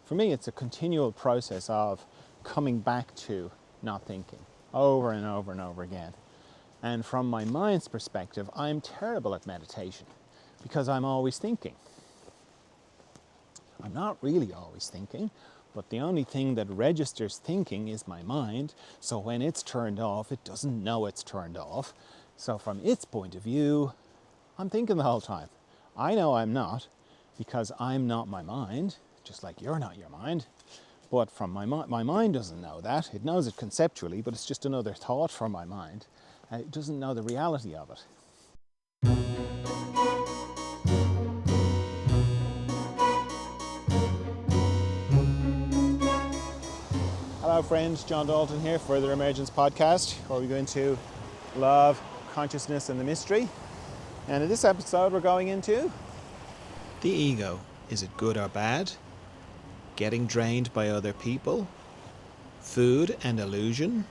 For me, it's a continual process of coming back to not thinking over and over and over again. And from my mind's perspective, I'm terrible at meditation because I'm always thinking. I'm not really always thinking, but the only thing that registers thinking is my mind. So when it's turned off, it doesn't know it's turned off. So from its point of view, I'm thinking the whole time. I know I'm not, because I'm not my mind, just like you're not your mind. But from my mind doesn't know that. It knows it conceptually, but it's just another thought from my mind. It doesn't know the reality of it. Hello friends, John Dalton here for the Emergence Podcast, where we go into love, consciousness and the mystery. And in this episode we're going into the ego. Is it good or bad? Getting drained by other people? Food and illusion?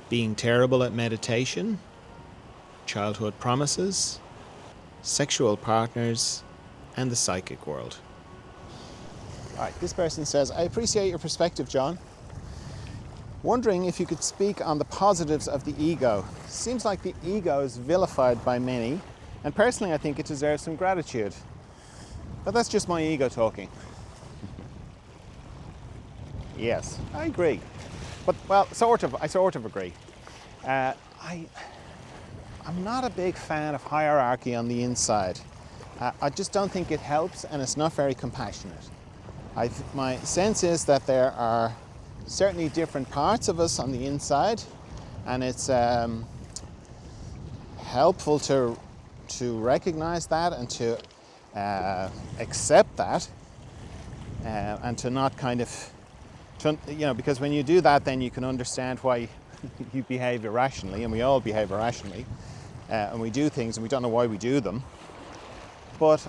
Being terrible at meditation? Childhood promises? Sexual partners? And the psychic world. Alright, this person says, I appreciate your perspective, John. Wondering if you could speak on the positives of the ego. Seems like the ego is vilified by many, and personally I think it deserves some gratitude. But that's just my ego talking. Yes, I agree. But, well, I sort of agree. I'm not a big fan of hierarchy on the inside. I just don't think it helps, and it's not very compassionate. My sense is that there are certainly different parts of us on the inside, and it's helpful to recognize that and to accept that, and to not kind of, because when you do that, then you can understand why you behave irrationally, and we all behave irrationally, and we do things and we don't know why we do them. But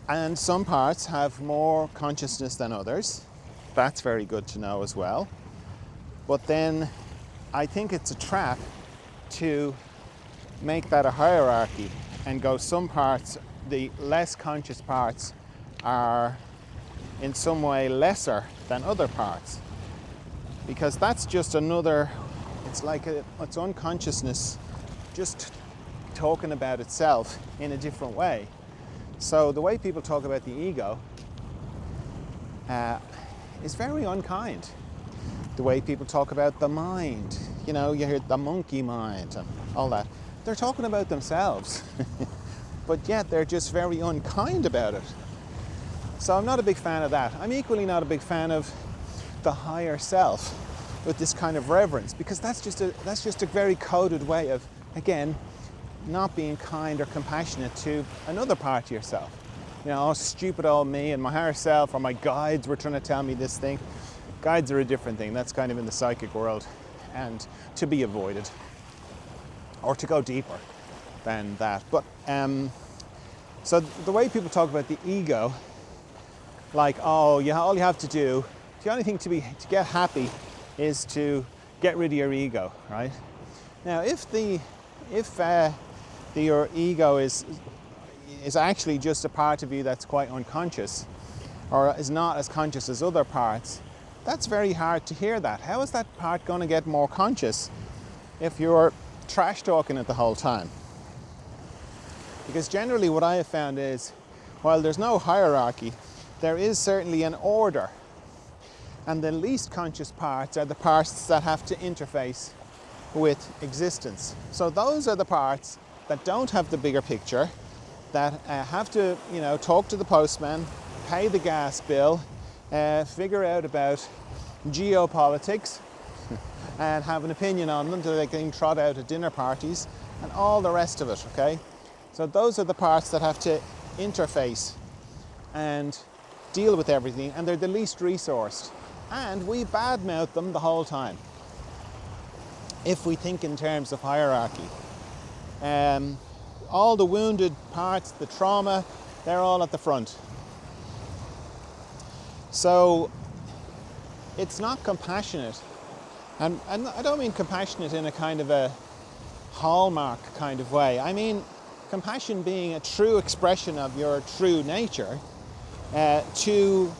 and some parts have more consciousness than others. That's very good to know as well. But then I think it's a trap to make that a hierarchy and go some parts, the less conscious parts are in some way lesser than other parts. Because that's just another, it's like it's unconsciousness just talking about itself in a different way. So the way people talk about the ego is very unkind. The way people talk about the mind, you hear the monkey mind and all that. They're talking about themselves, but yet they're just very unkind about it. So I'm not a big fan of that. I'm equally not a big fan of the higher self with this kind of reverence, because that's just a very coded way of, again, not being kind or compassionate to another part of yourself. Oh, stupid old me and my higher self, or my guides were trying to tell me this thing. Guides are a different thing. That's kind of in the psychic world and to be avoided, or to go deeper than that. But so the way people talk about the ego, like, oh, all you have to do, the only thing to get happy is to get rid of your ego, right? Now, if your ego is actually just a part of you that's quite unconscious, or is not as conscious as other parts, that's very hard to hear that. How is that part going to get more conscious if you're trash talking it the whole time? Because generally what I have found is, while there's no hierarchy, there is certainly an order. And the least conscious parts are the parts that have to interface with existence. So those are the parts that don't have the bigger picture, that have to, talk to the postman, pay the gas bill, figure out about geopolitics, and have an opinion on them so they can trot out at dinner parties, and all the rest of it, okay? So those are the parts that have to interface and deal with everything, and they're the least resourced. And we badmouth them the whole time, if we think in terms of hierarchy. All the wounded parts, the trauma, they're all at the front. So it's not compassionate. And I don't mean compassionate in a kind of a hallmark kind of way. I mean compassion being a true expression of your true nature, to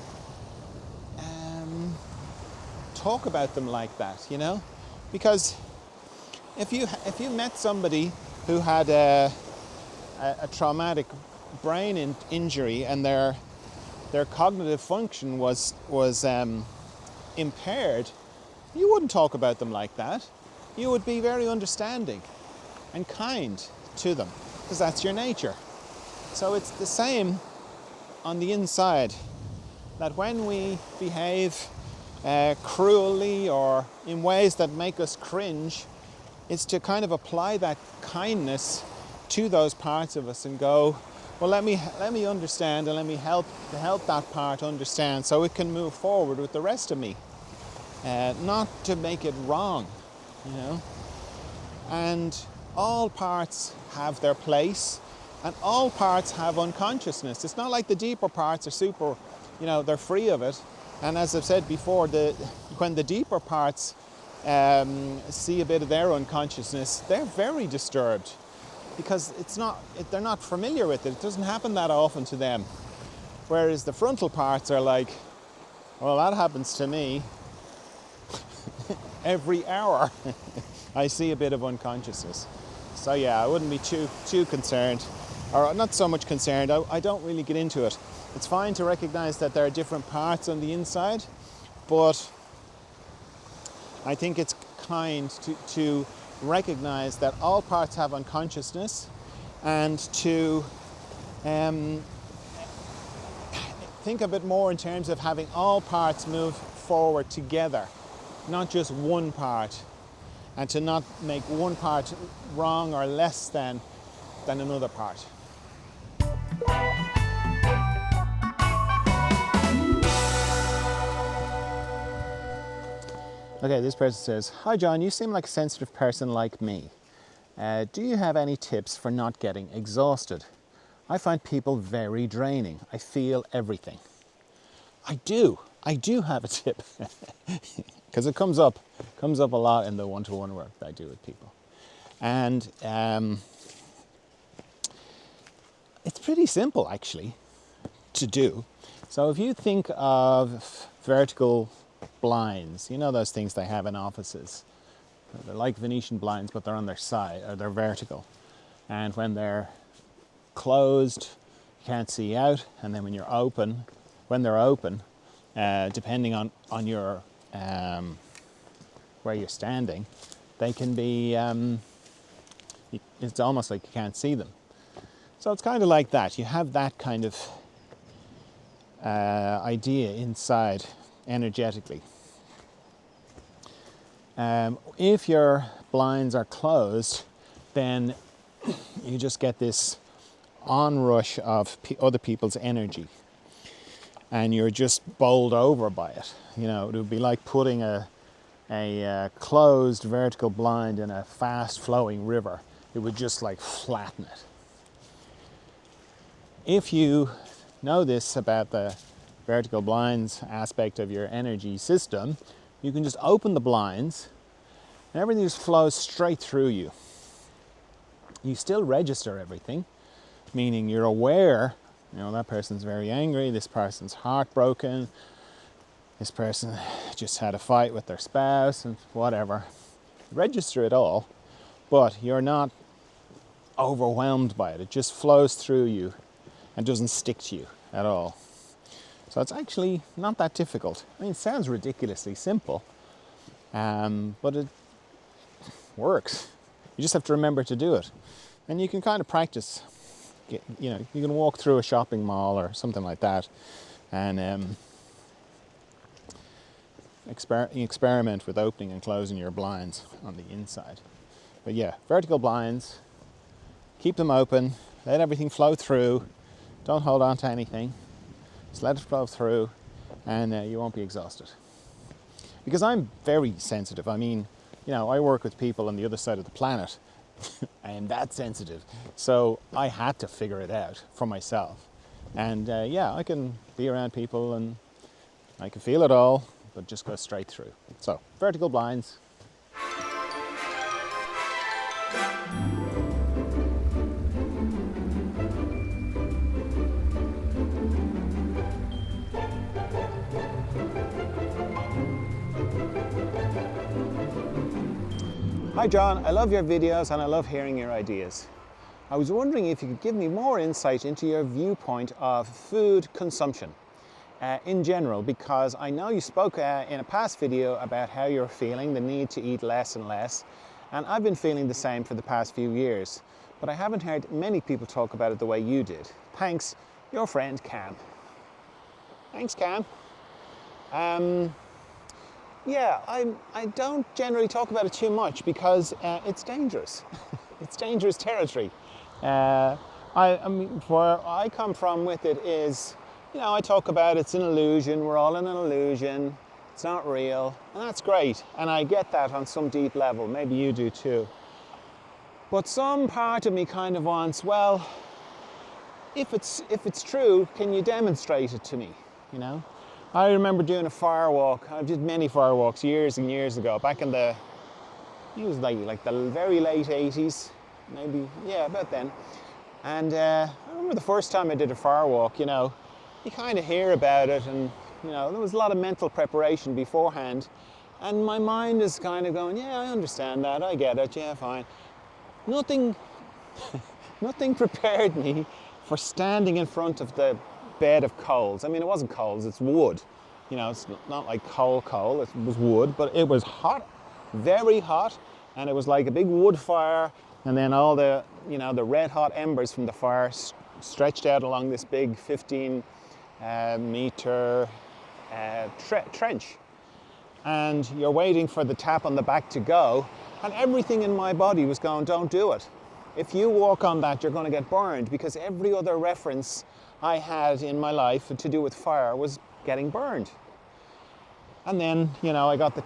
talk about them like that, you know? Because if you met somebody who had a traumatic brain injury and their cognitive function was impaired, you wouldn't talk about them like that. You would be very understanding and kind to them, because that's your nature. So it's the same on the inside, that when we behave cruelly or in ways that make us cringe, it's to kind of apply that kindness to those parts of us and go, well, let me understand, and let me help that part understand so it can move forward with the rest of me. Not to make it wrong, you know. And all parts have their place, and all parts have unconsciousness. It's not like the deeper parts are super, you know, they're free of it. And as I've said before, when the deeper parts see a bit of their unconsciousness, they're very disturbed, because they're not familiar with it. It doesn't happen that often to them. Whereas the frontal parts are like, well, that happens to me every hour. I see a bit of unconsciousness. So yeah, I wouldn't be too concerned, or not so much concerned. I don't really get into it. It's fine to recognize that there are different parts on the inside, but I think it's kind to recognize that all parts have unconsciousness, and to think a bit more in terms of having all parts move forward together, not just one part, and to not make one part wrong or less than another part. Okay, this person says, "Hi John, you seem like a sensitive person like me. Do you have any tips for not getting exhausted? I find people very draining. I feel everything." I do have a tip, because it comes up a lot in the one-to-one work that I do with people. And it's pretty simple actually to do. So if you think of vertical blinds, you know those things they have in offices. They're like Venetian blinds, but they're on their side, or they're vertical. And when they're closed, you can't see out. And then when they're open, depending on your where you're standing, they can be. It's almost like you can't see them. So it's kind of like that. You have that kind of idea inside energetically. If your blinds are closed, then you just get this onrush of other people's energy, and you're just bowled over by it. You know, it would be like putting a closed vertical blind in a fast flowing river. It would just like flatten it. If you know this about the vertical blinds aspect of your energy system, you can just open the blinds and everything just flows straight through you. You still register everything, meaning you're aware, you know, that person's very angry, this person's heartbroken, this person just had a fight with their spouse, and whatever. Register it all, but you're not overwhelmed by it. It just flows through you and doesn't stick to you at all. So it's actually not that difficult. I mean, it sounds ridiculously simple, but it works. You just have to remember to do it. And you can kind of practice. You know, you can walk through a shopping mall or something like that, and experiment with opening and closing your blinds on the inside. But yeah, vertical blinds, keep them open, let everything flow through, don't hold on to anything, just let it flow through, and you won't be exhausted. Because I'm very sensitive. I mean, you know, I work with people on the other side of the planet. I am that sensitive. So I had to figure it out for myself. And yeah, I can be around people and I can feel it all, but just go straight through. So, vertical blinds. Hi John, I love your videos and I love hearing your ideas. I was wondering if you could give me more insight into your viewpoint of food consumption in general, because I know you spoke in a past video about how you're feeling, the need to eat less and less, and I've been feeling the same for the past few years, but I haven't heard many people talk about it the way you did. Thanks, your friend Cam. Thanks, Cam. Yeah, I don't generally talk about it too much because it's dangerous. It's dangerous territory. I mean, where I come from with it is, you know, I talk about it's an illusion, we're all in an illusion, it's not real, and that's great. And I get that on some deep level, maybe you do too. But some part of me kind of wants, well, if it's true, can you demonstrate it to me, you know? I remember doing a fire walk. I did many fire walks years and years ago, back in it was like the very late 80s, maybe, yeah, about then. And I remember the first time I did a fire walk, you know, you kind of hear about it and, you know, there was a lot of mental preparation beforehand. And my mind is kind of going, yeah, I understand that, I get it, yeah, fine. Nothing prepared me for standing in front of the bed of coals. I mean, it wasn't coals, it's wood. You know, it's not like coal, it was wood, but it was hot, very hot, and it was like a big wood fire, and then all the, you know, the red hot embers from the fire stretched out along this big 15-meter trench. And you're waiting for the tap on the back to go, and everything in my body was going, don't do it. If you walk on that, you're going to get burned, because every other reference I had in my life to do with fire was getting burned. And then, you know, I got the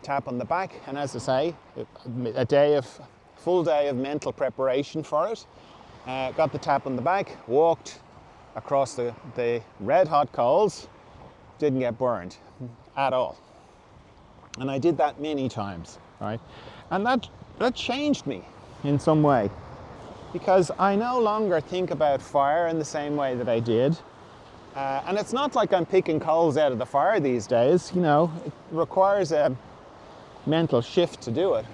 tap on the back, and as I say, full day of mental preparation for it. Got the tap on the back, walked across the red hot coals, didn't get burned at all. And I did that many times, right? And that changed me in some way, because I no longer think about fire in the same way that I did. And it's not like I'm picking coals out of the fire these days, you know, it requires a mental shift to do it.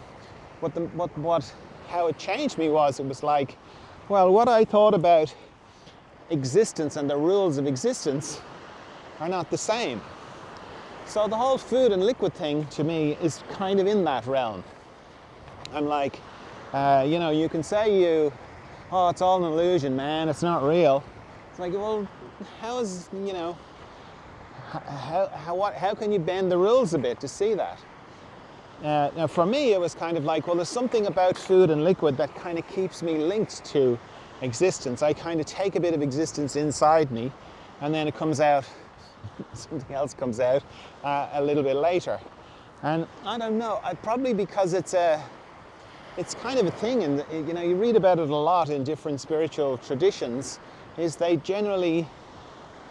How it changed me was, it was like, well, what I thought about existence and the rules of existence are not the same. So the whole food and liquid thing to me is kind of in that realm. I'm like, you know, you can say oh, it's all an illusion, man, it's not real. It's like, well, how is, you know, how can you bend the rules a bit to see that? Now for me, it was kind of like, well, there's something about food and liquid that kind of keeps me linked to existence. I kind of take a bit of existence inside me, and then it comes out, something else comes out a little bit later. And I don't know, probably because it's kind of a thing, and you know, you read about it a lot in different spiritual traditions, is they generally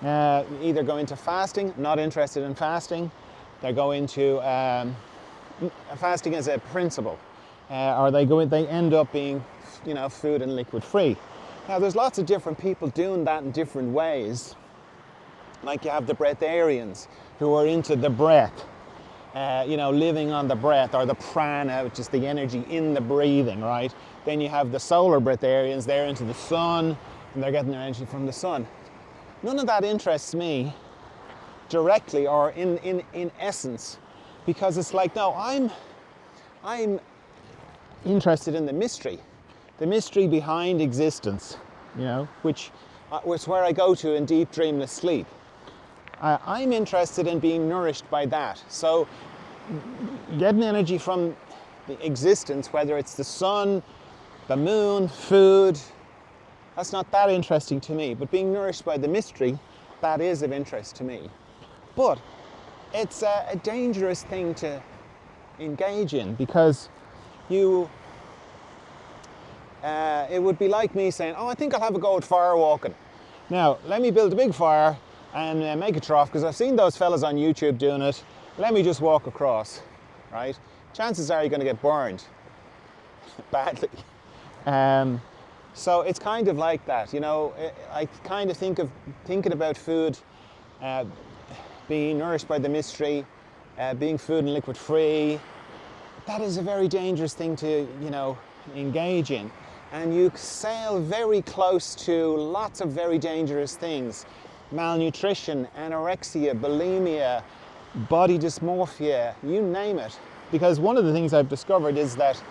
either go into fasting, not interested in fasting, they go into fasting as a principle, or they end up being, you know, food and liquid free. Now there's lots of different people doing that in different ways. Like you have the breatharians who are into the breath, you know, living on the breath, or the prana, which is the energy in the breathing, right? Then you have the solar breatharians, they're into the sun, and they're getting their energy from the sun. None of that interests me directly or in essence, because it's like, no, I'm interested in the mystery behind existence, you know, which is where I go to in deep dreamless sleep. I'm interested in being nourished by that. So getting energy from the existence, whether it's the sun, the moon, food, that's not that interesting to me. But being nourished by the mystery, that is of interest to me. But it's a dangerous thing to engage in, because it would be like me saying, oh, I think I'll have a go at fire walking. Now, let me build a big fire and make a trough, because I've seen those fellas on YouTube doing it. Let me just walk across, right? Chances are you're going to get burned badly. So it's kind of like that, you know. I kind of thinking about food, being nourished by the mystery, being food and liquid free, that is a very dangerous thing to, engage in. And you sail very close to lots of very dangerous things. Malnutrition, anorexia, bulimia, body dysmorphia, you name it. Because one of the things I've discovered is that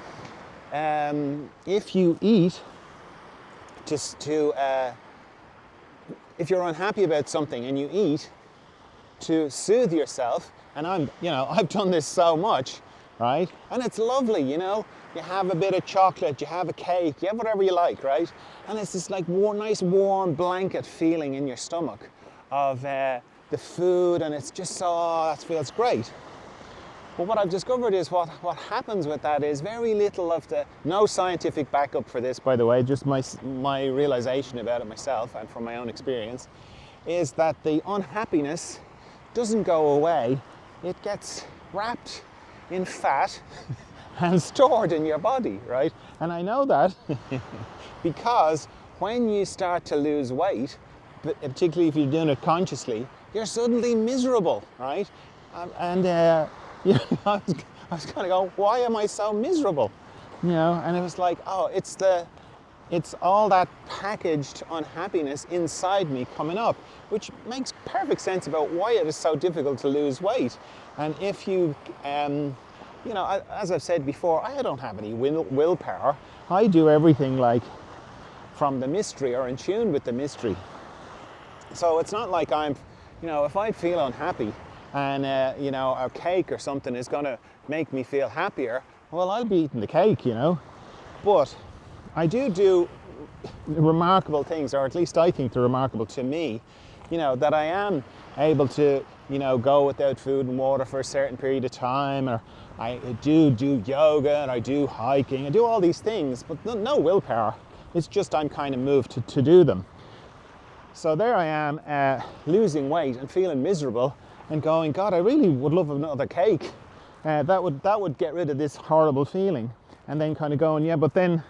if you eat if you're unhappy about something and you eat to soothe yourself, and I've done this so much, right? And it's lovely, you have a bit of chocolate, you have a cake, you have whatever you like, right? And it's this like nice warm blanket feeling in your stomach of the food, and it's just that feels great. But what I've discovered is what happens with that is very little of no scientific backup for this, by the way, just my realization about it myself and from my own experience, is that the unhappiness doesn't go away. It gets wrapped in fat and stored in your body, right? And I know that because when you start to lose weight, particularly if you're doing it consciously, you're suddenly miserable, right? I was kind of going, why am I so miserable? And it was like, it's all that packaged unhappiness inside me coming up, which makes perfect sense about why it is so difficult to lose weight. And if you, as I've said before, I don't have any willpower. I do everything like from the mystery or in tune with the mystery. So it's not like I'm, if I feel unhappy and, a cake or something is going to make me feel happier, well, I'll be eating the cake, But I do remarkable things, or at least I think they're remarkable to me, that I am able to, go without food and water for a certain period of time, or I do yoga and I do hiking, I do all these things, but no willpower. It's just I'm kind of moved to do them. So there I am losing weight and feeling miserable and going, God, I really would love another cake. That would get rid of this horrible feeling. And then kind of going, yeah, but then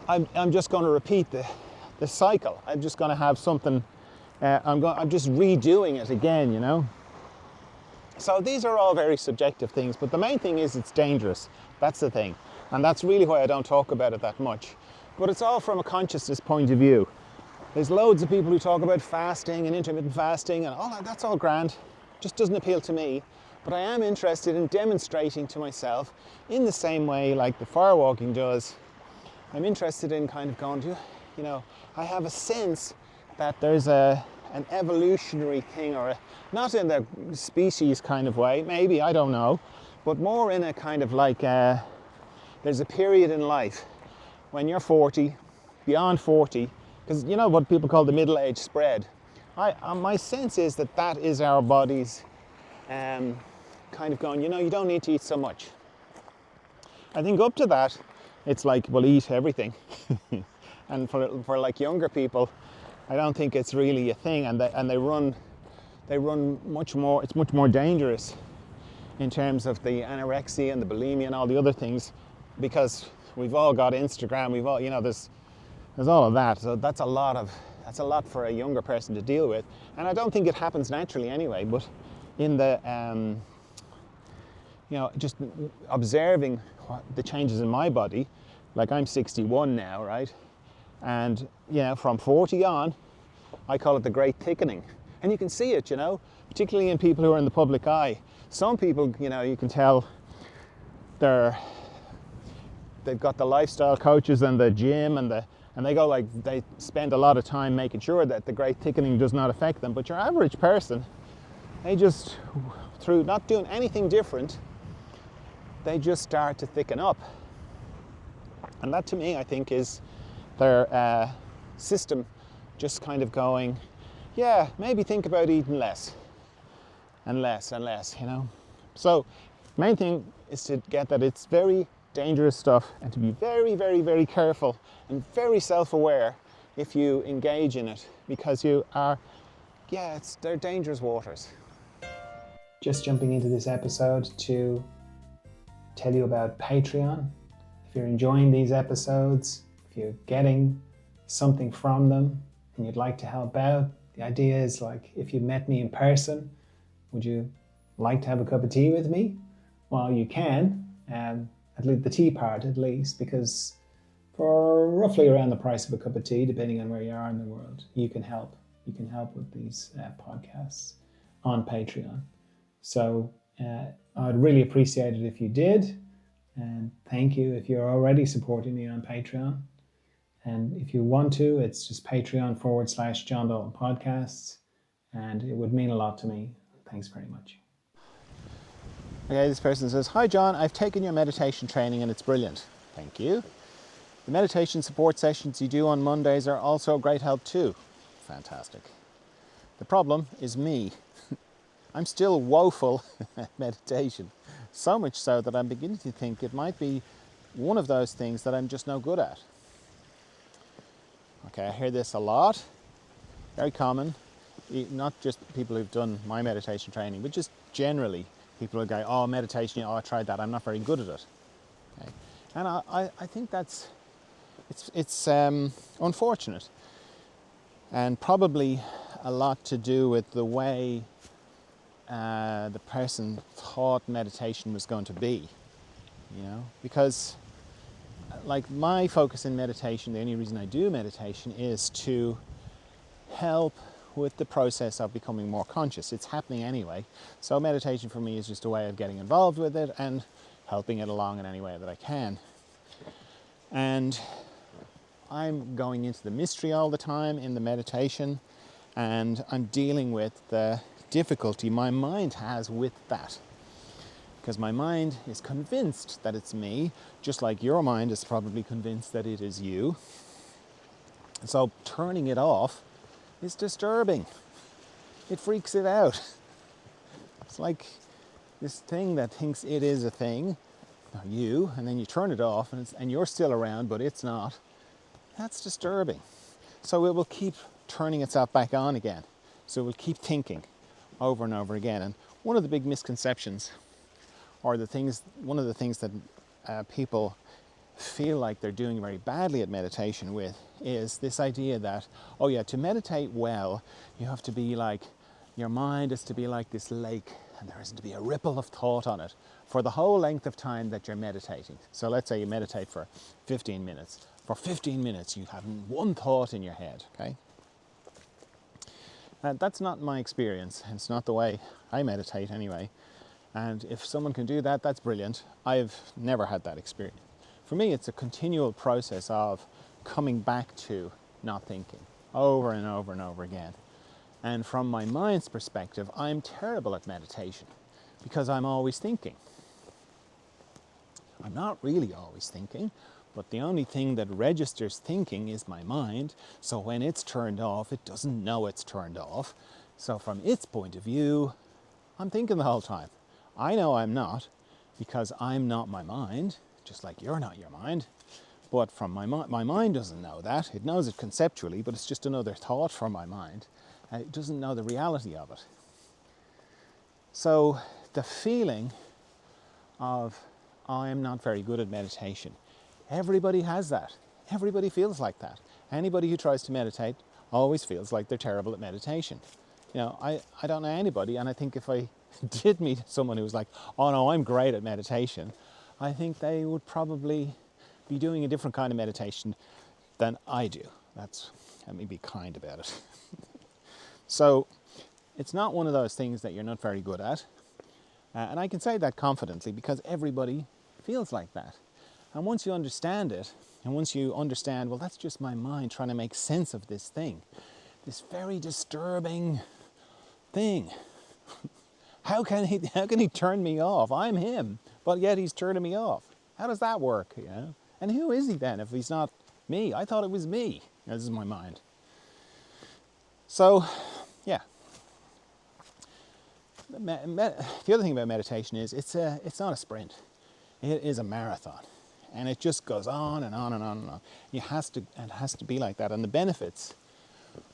I'm just going to repeat the cycle. I'm just going to have something, I'm just redoing it again, So these are all very subjective things, but the main thing is it's dangerous. That's the thing. And that's really why I don't talk about it that much. But it's all from a consciousness point of view. There's loads of people who talk about fasting and intermittent fasting and all that. That's all grand. Just doesn't appeal to me. But I am interested in demonstrating to myself in the same way like the firewalking does. I'm interested in kind of going to, I have a sense that there's an evolutionary thing, or not in the species kind of way, maybe, I don't know, but more in a kind of like, there's a period in life when you're 40, beyond 40, because you know what people call the middle age spread. My sense is that is our bodies kind of going, you don't need to eat so much. I think up to that, it's like, well, eat everything. And for like younger people, I don't think it's really a thing, and they run much more. It's much more dangerous in terms of the anorexia and the bulimia and all the other things, because we've all got Instagram. We've all, there's all of that. So that's a lot for a younger person to deal with, and I don't think it happens naturally anyway. But in the just observing the changes in my body, like I'm 61 now, right? And from 40 on, I call it the great thickening. And you can see it, particularly in people who are in the public eye. Some people, you can tell they've got the lifestyle coaches and the gym and they go they spend a lot of time making sure that the great thickening does not affect them. But your average person, they just, through not doing anything different, they just start to thicken up. And that to me, I think, is their system just kind of going, yeah, maybe think about eating less and less and less, So main thing is to get that it's very dangerous stuff, and to be very, very, very careful and very self-aware if you engage in it, because you are, they're dangerous waters. Just jumping into this episode to tell you about Patreon. If you're enjoying these episodes, if you're getting something from them and you'd like to help out, the idea is like, if you met me in person, would you like to have a cup of tea with me? Well, you can. at least the tea part at least, because for roughly around the price of a cup of tea, depending on where you are in the world, you can help. You can help with these podcasts on Patreon. So I'd really appreciate it if you did. And thank you if you're already supporting me on Patreon. And if you want to, it's just Patreon/John Dalton Podcasts. And it would mean a lot to me. Thanks very much. Okay, this person says, "Hi John, I've taken your meditation training and it's brilliant." Thank you. "The meditation support sessions you do on Mondays are also a great help too." Fantastic. "The problem is me. I'm still woeful at meditation. So much so that I'm beginning to think it might be one of those things that I'm just no good at." Okay, I hear this a lot. Very common. Not just people who've done my meditation training, but just generally people who go, "Oh, meditation, I tried that, I'm not very good at it." Okay. And I think it's unfortunate, and probably a lot to do with the way the person thought meditation was going to be, because like my focus in meditation, the only reason I do meditation is to help with the process of becoming more conscious. It's happening anyway. So meditation for me is just a way of getting involved with it and helping it along in any way that I can. And I'm going into the mystery all the time in the meditation, and I'm dealing with the difficulty my mind has with that. Because my mind is convinced that it's me, just like your mind is probably convinced that it is you. So turning it off is disturbing. It freaks it out. It's like this thing that thinks it is a thing, or you, and then you turn it off and you're still around, but it's not. That's disturbing. So it will keep turning itself back on again. So it will keep thinking over and over again. And one of the big misconceptions, or one of the things that people feel like they're doing very badly at meditation with, is this idea that, oh yeah, to meditate well, you have to be like, your mind is to be like this lake, and there isn't to be a ripple of thought on it for the whole length of time that you're meditating. So let's say you meditate for 15 minutes. For 15 minutes, you have one thought in your head, okay? That's not my experience. It's not the way I meditate anyway. And if someone can do that, that's brilliant. I've never had that experience. For me, it's a continual process of coming back to not thinking over and over and over again. And from my mind's perspective, I'm terrible at meditation because I'm always thinking. I'm not really always thinking, but the only thing that registers thinking is my mind. So when it's turned off, it doesn't know it's turned off. So from its point of view, I'm thinking the whole time. I know I'm not, because I'm not my mind, just like you're not your mind. But from my mind doesn't know that. It knows it conceptually, but it's just another thought from my mind. It doesn't know the reality of it. So the feeling of, I am not very good at meditation, everybody has that. Everybody feels like that. Anybody who tries to meditate always feels like they're terrible at meditation. I don't know anybody, and I think if I did meet someone who was like, oh no, I'm great at meditation, I think they would probably be doing a different kind of meditation than I do. Let me be kind about it. So it's not one of those things that you're not very good at. And I can say that confidently because everybody feels like that. And once you understand it, and once you understand, well, that's just my mind trying to make sense of this thing, this very disturbing thing. How can he turn me off? I'm him, but yet he's turning me off. How does that work? And who is he then if he's not me? I thought it was me. This is my mind. So, yeah. The other thing about meditation is it's not a sprint. It is a marathon, and it just goes on and on and on and on. It has to be like that, and the benefits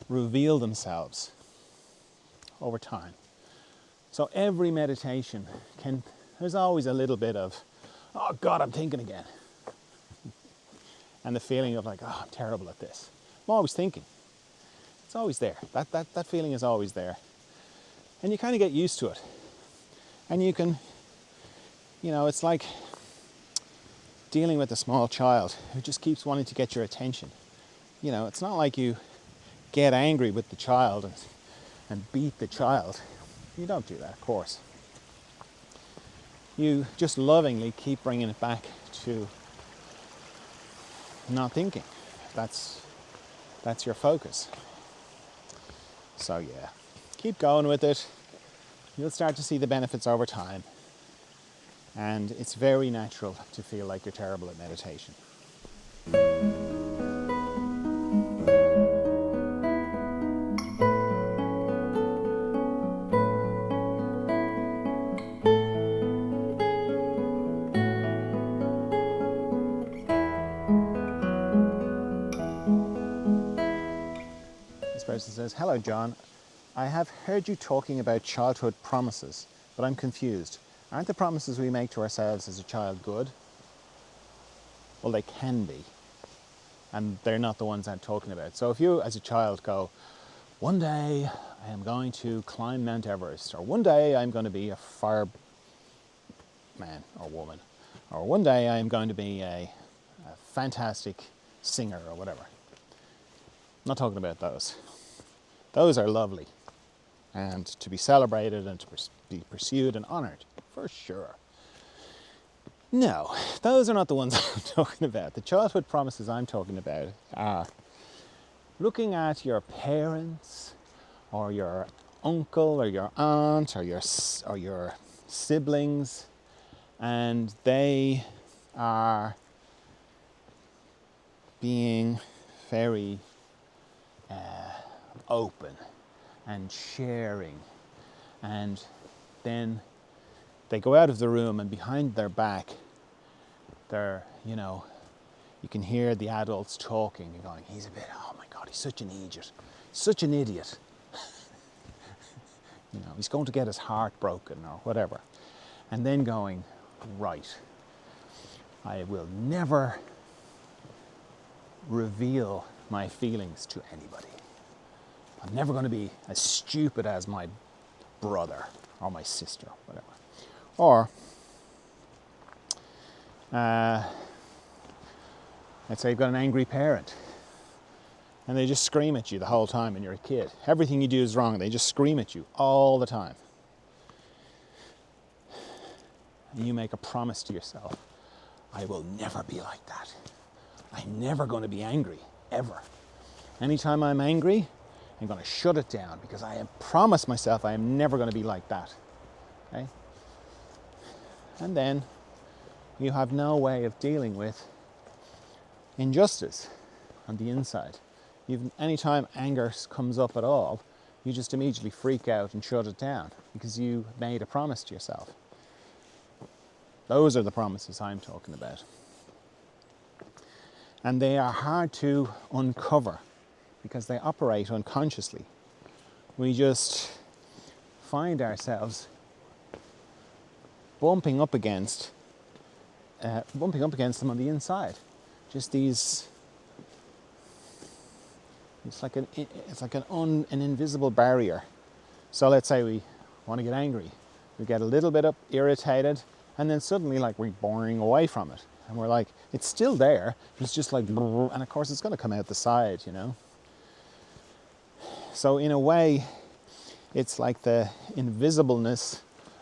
reveal themselves over time. So every meditation there's always a little bit of, oh God, I'm thinking again. And the feeling of like, oh, I'm terrible at this. I'm always thinking. It's always there. That feeling is always there. And you kind of get used to it. And you can, it's like dealing with a small child who just keeps wanting to get your attention. You know, it's not like you get angry with the child and beat the child. You don't do that, of course. You just lovingly keep bringing it back to not thinking. That's your focus. So yeah, keep going with it. You'll start to see the benefits over time. And it's very natural to feel like you're terrible at meditation. This person says, "Hello John, I have heard you talking about childhood promises, but I'm confused. Aren't the promises we make to ourselves as a child good?" Well, they can be, and they're not the ones I'm talking about. So if you as a child go, one day I am going to climb Mount Everest, or one day I'm going to be a fireman or woman, or one day I am going to be a fantastic singer or whatever. I'm not talking about those. Those are lovely and to be celebrated and to be pursued and honoured, for sure. No, those are not the ones I'm talking about. The childhood promises I'm talking about are looking at your parents or your uncle or your aunt or your siblings, and they are being very open and sharing, and then they go out of the room and behind their back they're, you know, you can hear the adults talking and going, he's a bit, oh my God, he's such an idiot, such an idiot. You know, he's going to get his heart broken or whatever. And then going, right, I will never reveal my feelings to anybody. I'm never going to be as stupid as my brother or my sister, whatever. Or, let's say you've got an angry parent and they just scream at you the whole time and you're a kid. Everything you do is wrong. They just scream at you all the time. And you make a promise to yourself, I will never be like that. I'm never going to be angry, ever. Anytime I'm angry, I'm going to shut it down because I have promised myself I am never going to be like that. Okay? And then you have no way of dealing with injustice on the inside. Anytime anger comes up at all, you just immediately freak out and shut it down because you made a promise to yourself. Those are the promises I'm talking about. And they are hard to uncover because they operate unconsciously. We just find ourselves bumping up against them on the inside. Just these. It's like an invisible barrier. So let's say we want to get angry, we get a little bit irritated, and then suddenly, like, we're boring away from it, and we're like, it's still there, but it's just like, and of course it's going to come out the side, you know. So in a way, it's like the invisibleness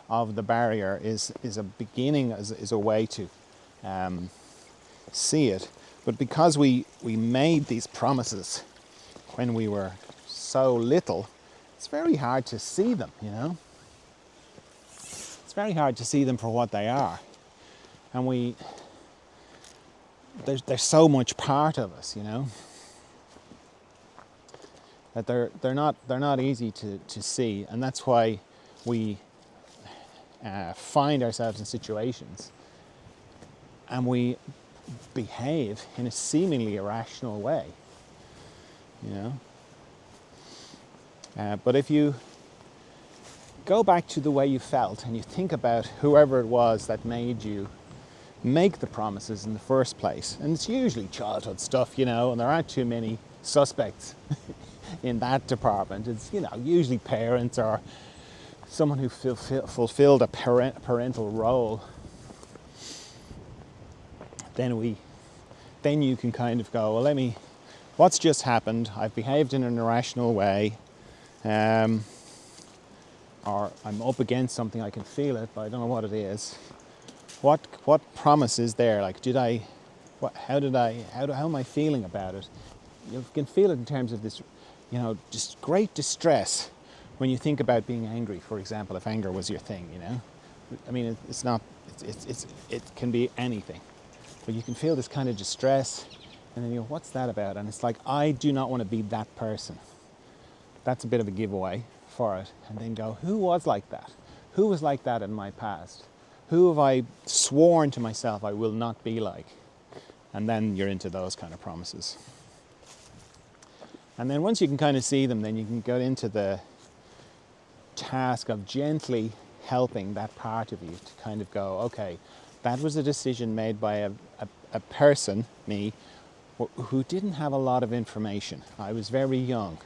of the barrier is a beginning, is a way to see it. But because we made these promises when we were so little, it's very hard to see them, you know. It's very hard to see them for what they are. And they're so much part of us, you know, that they're not easy to see. And that's why we find ourselves in situations and we behave in a seemingly irrational way, you know. But if you go back to the way you felt and you think about whoever it was that made you make the promises in the first place, and it's usually childhood stuff, you know, and there aren't too many suspects in that department. It's, you know, usually parents or someone who fulfilled a parental role. then you can kind of go, well, what's just happened? I've behaved in an irrational way, or I'm up against something. I can feel it, but I don't know what it is. What promise is there? Like, how am I feeling about it? You can feel it in terms of this, just great distress when you think about being angry, for example, if anger was your thing, I mean, it's not, it can be anything. But you can feel this kind of distress, and then you go, what's that about? And it's like, I do not want to be that person. That's a bit of a giveaway for it. And then go, who was like that? Who was like that in my past? Who have I sworn to myself I will not be like? And then you're into those kind of promises. And then once you can kind of see them, then you can get into the task of gently helping that part of you to kind of go, okay, that was a decision made by a person, me, who didn't have a lot of information. I was very young.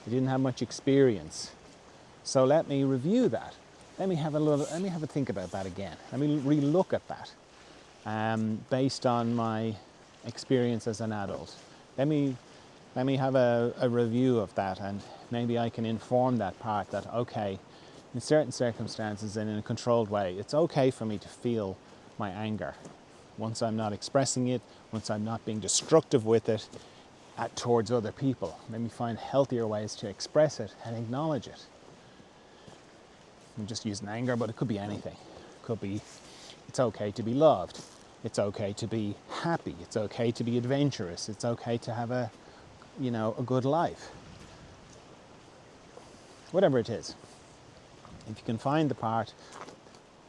I didn't have much experience. So let me review that. Let me have a think about that again. Let me re-look at that based on my experience as an adult. Let me have a review of that, and maybe I can inform that part that, okay, in certain circumstances and in a controlled way, it's okay for me to feel my anger. Once I'm not expressing it, once I'm not being destructive with it towards other people, let me find healthier ways to express it and acknowledge it. I'm just using anger, but it could be anything. It could be, it's okay to be loved. It's okay to be happy. It's okay to be adventurous. It's okay to have a good life. Whatever it is. If you can find the part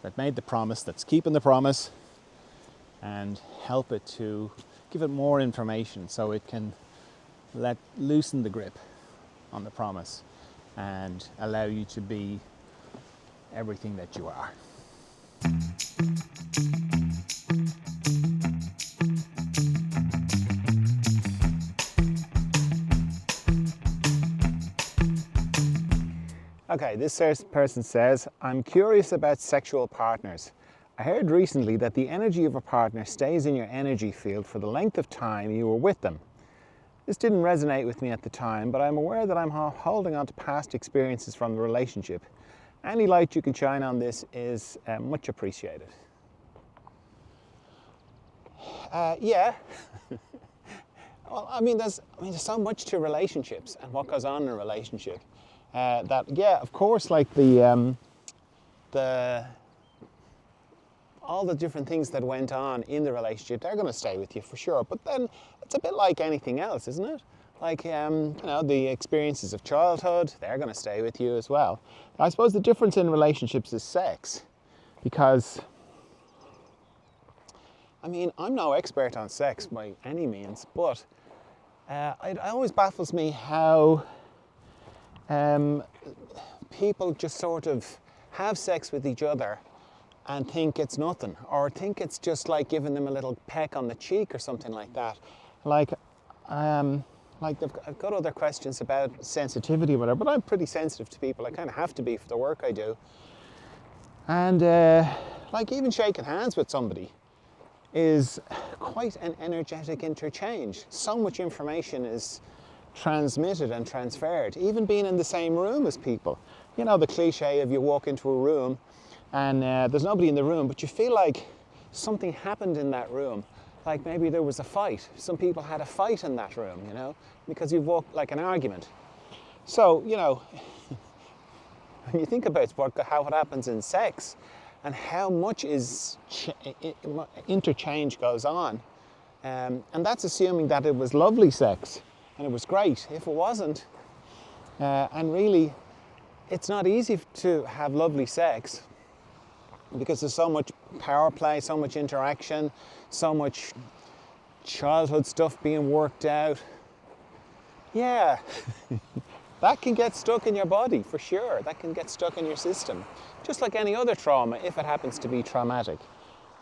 that made the promise, that's keeping the promise, and help it to give it more information so it can loosen the grip on the promise and allow you to be everything that you are. Okay, this person says, I'm curious about sexual partners. I heard recently that the energy of a partner stays in your energy field for the length of time you were with them. This didn't resonate with me at the time, but I'm aware that I'm holding on to past experiences from the relationship. Any light you can shine on this is much appreciated. Yeah. Well, there's so much to relationships and what goes on in a relationship. Of course, like all the different things that went on in the relationship, they're going to stay with you for sure. But then it's a bit like anything else, isn't it? Like, the experiences of childhood, they're going to stay with you as well. I suppose the difference in relationships is sex, because, I'm no expert on sex by any means, but it always baffles me how people just sort of have sex with each other and think it's nothing, or think it's just like giving them a little peck on the cheek or something like that. I've got other questions about sensitivity or whatever, but I'm pretty sensitive to people. I kind of have to be for the work I do. And even shaking hands with somebody is quite an energetic interchange. So much information is transmitted and transferred, even being in the same room as people. The cliche of you walk into a room and there's nobody in the room, but you feel like something happened in that room. Like maybe there was a fight. Some people had a fight in that room, because you've walked like an argument. So, when you think about how it happens in sex and how much interchange goes on, and that's assuming that it was lovely sex and it was great. If it wasn't, and really, it's not easy to have lovely sex because there's so much power play, so much interaction, so much childhood stuff being worked out. Yeah, that can get stuck in your body for sure. That can get stuck in your system, just like any other trauma if it happens to be traumatic.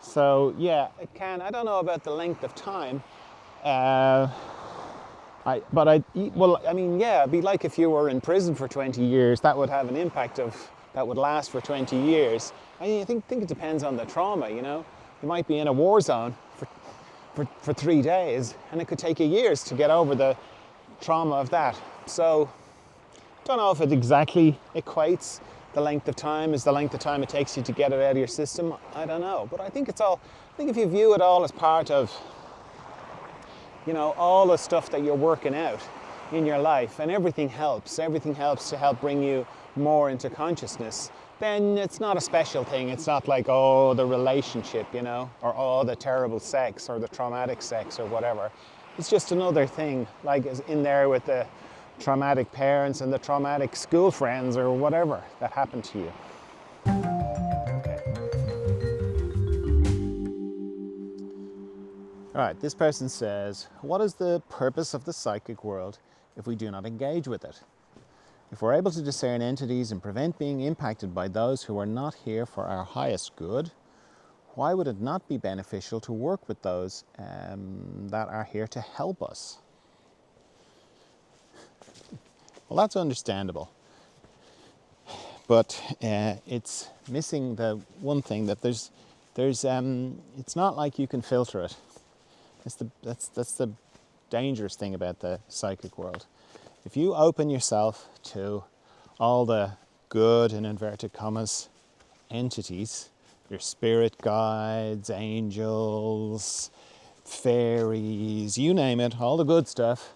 So yeah, it can. I don't know about the length of time. It'd be like if you were in prison for 20 years, that would have an impact that would last for 20 years. I think it depends on the trauma, You might be in a war zone for 3 days, and it could take you years to get over the trauma of that. So, don't know if it exactly equates the length of time is the length of time it takes you to get it out of your system. I don't know, but I think if you view it all as part of, all the stuff that you're working out in your life, and everything helps to help bring you more into consciousness, then it's not a special thing. It's not like, oh, the relationship, or oh, the terrible sex or the traumatic sex or whatever. It's just another thing, like is in there with the traumatic parents and the traumatic school friends or whatever that happened to you. All right, this person says, what is the purpose of the psychic world if we do not engage with it? If we're able to discern entities and prevent being impacted by those who are not here for our highest good, why would it not be beneficial to work with those that are here to help us? Well, that's understandable. But it's missing the one thing that there's it's not like you can filter it. That's the dangerous thing about the psychic world. If you open yourself to all the good, in inverted commas, entities, your spirit guides, angels, fairies, you name it, all the good stuff,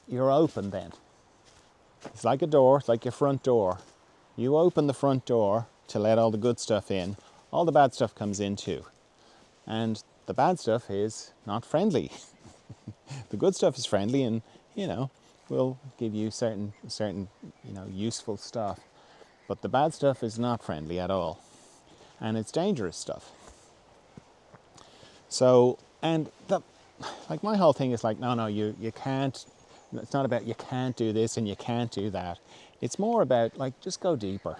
you're open then. It's like a door, it's like your front door. You open the front door to let all the good stuff in, all the bad stuff comes in too. And the bad stuff is not friendly. The good stuff is friendly and will give you certain useful stuff. But the bad stuff is not friendly at all. And it's dangerous stuff. So, my whole thing is like, no, you can't, it's not about you can't do this and you can't do that. It's more about like, just go deeper.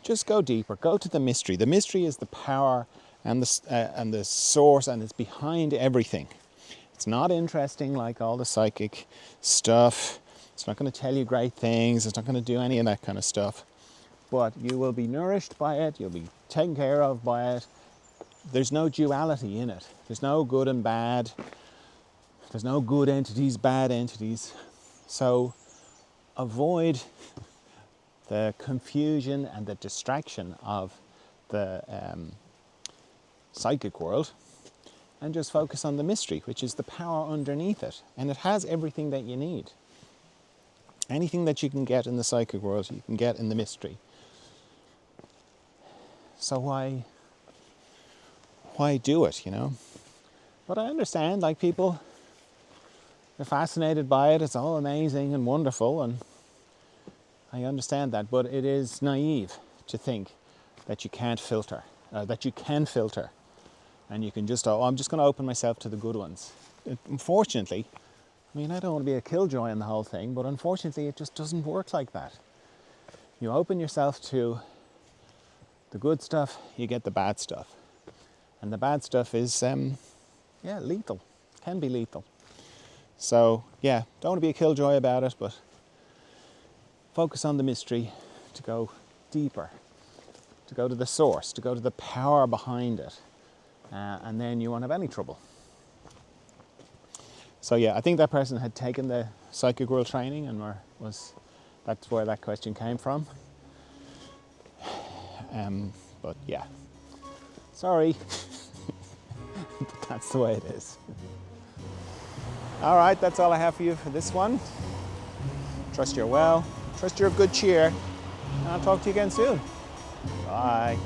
Just go deeper, go to the mystery. The mystery is the power and the source, and it's behind everything. It's not interesting like all the psychic stuff. It's not going to tell you great things. It's not going to do any of that kind of stuff. But you will be nourished by it. You'll be taken care of by it. There's no duality in it. There's no good and bad. There's no good entities, bad entities. So avoid the confusion and the distraction of the psychic world, and just focus on the mystery, which is the power underneath it. And it has everything that you need. Anything that you can get in the psychic world, you can get in the mystery. So why do it, But I understand, like, people are fascinated by it. It's all amazing and wonderful, and I understand that. But it is naive to think that you can't filter, that you can filter. And you can just, I'm just going to open myself to the good ones. Unfortunately, I don't want to be a killjoy in the whole thing, but unfortunately it just doesn't work like that. You open yourself to the good stuff, you get the bad stuff. And the bad stuff is, lethal. Can be lethal. So, don't want to be a killjoy about it, but focus on the mystery to go deeper, to go to the source, to go to the power behind it. And then you won't have any trouble. So I think that person had taken the psychic world training, and that's where that question came from. But sorry, but that's the way it is. All right, that's all I have for you for this one. Trust you're well. Trust you're of good cheer. And I'll talk to you again soon. Bye.